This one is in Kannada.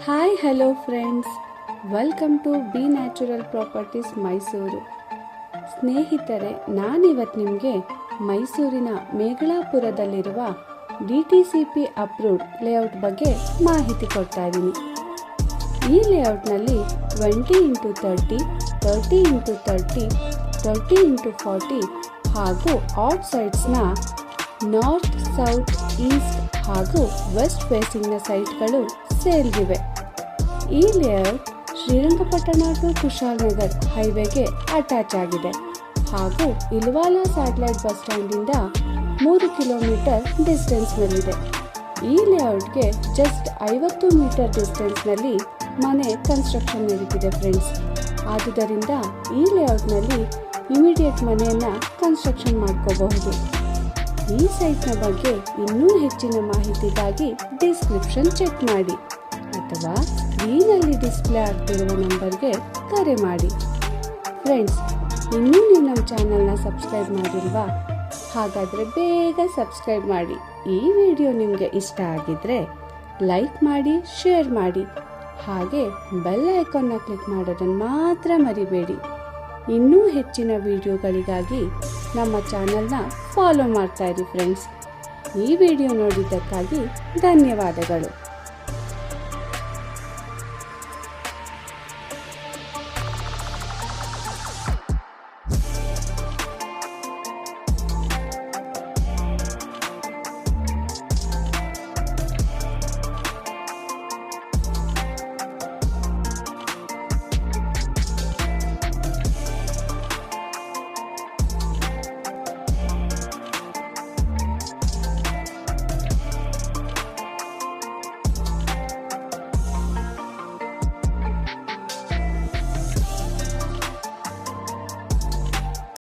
Hi hello friends, welcome to be natural properties Mysuru. ಸ್ನೇಹಿತರೆ, ನಾನಿವತ್ತು ನಿಮಗೆ ಮೈಸೂರಿನ ಮೇಘಲಾಪುರದಲ್ಲಿರುವ DTCP ಅಪ್ರೂವ್ಡ್ ಲೇಔಟ್ ಬಗ್ಗೆ ಮಾಹಿತಿ ಕೊಡ್ತಾ ಇದ್ದೀನಿ. ಈ ಲೇಔಟ್ನಲ್ಲಿ 20x30, 30x30, 30x40 ಹಾಗೂ ಔಟ್ ಸೈಡ್ಸ್ನ ನಾರ್ತ್, ಸೌತ್, ಈಸ್ಟ್ ಹಾಗೂ ವೆಸ್ಟ್ ಫೇಸಿಂಗ್ನ ಸೈಟ್ಗಳು ಸೇಲ್ಗಿವೆ. ಈ ಲೇಔಟ್ ಶ್ರೀರಂಗಪಟ್ಟಣ ಟು ಕುಶಾಲನಗರ್ ಹೈವೇಗೆ ಅಟ್ಯಾಚ್ ಆಗಿದೆ ಹಾಗೂ ಇಲ್ವಾಲ ಸ್ಯಾಟಲೈಟ್ ಬಸ್ ಸ್ಟ್ಯಾಂಡಿಂದ 3 ಕಿಲೋಮೀಟರ್ ಡಿಸ್ಟೆನ್ಸ್ನಲ್ಲಿದೆ. ಈ ಲೇಔಟ್ಗೆ ಜಸ್ಟ್ 50 ಮೀಟರ್ ಡಿಸ್ಟೆನ್ಸ್ನಲ್ಲಿ ಮನೆ ಕನ್ಸ್ಟ್ರಕ್ಷನ್ ನಡೀತಿದೆ ಫ್ರೆಂಡ್ಸ್. ಆದುದರಿಂದ ಈ ಲೇಔಟ್ನಲ್ಲಿ ಇಮಿಡಿಯೇಟ್ ಮನೆಯನ್ನು ಕನ್ಸ್ಟ್ರಕ್ಷನ್ ಮಾಡ್ಕೋಬಹುದು. ಈ ಸೈಟ್ನ ಬಗ್ಗೆ ಇನ್ನೂ ಹೆಚ್ಚಿನ ಮಾಹಿತಿಗಾಗಿ ಡಿಸ್ಕ್ರಿಪ್ಷನ್ ಚೆಕ್ ಮಾಡಿ ಅಥವಾ ಸ್ಕ್ರೀನಲ್ಲಿ ಡಿಸ್ಪ್ಲೇ ಆಗ್ತಿರುವ ನಂಬರ್ಗೆ ಕರೆ ಮಾಡಿ. ಫ್ರೆಂಡ್ಸ್, ಇನ್ನೂ ನೀವು ನಮ್ಮ ಚಾನಲ್ನ ಸಬ್ಸ್ಕ್ರೈಬ್ ಮಾಡಿಲ್ವಾ? ಹಾಗಾದರೆ ಬೇಗ ಸಬ್ಸ್ಕ್ರೈಬ್ ಮಾಡಿ. ಈ ವಿಡಿಯೋ ನಿಮಗೆ ಇಷ್ಟ ಆಗಿದ್ದರೆ ಲೈಕ್ ಮಾಡಿ, ಶೇರ್ ಮಾಡಿ, ಹಾಗೆ ಬೆಲ್ ಐಕಾನ್ನ ಕ್ಲಿಕ್ ಮಾಡೋದನ್ನು ಮಾತ್ರ ಮರಿಬೇಡಿ. ಇನ್ನೂ ಹೆಚ್ಚಿನ ವಿಡಿಯೋಗಳಿಗಾಗಿ ನಮ್ಮ ಚಾನಲ್ನ ಫಾಲೋ ಮಾಡ್ತಾ ಇರಿ ಫ್ರೆಂಡ್ಸ್. ಈ ವಿಡಿಯೋ ನೋಡಿದ್ದಕ್ಕಾಗಿ ಧನ್ಯವಾದಗಳು.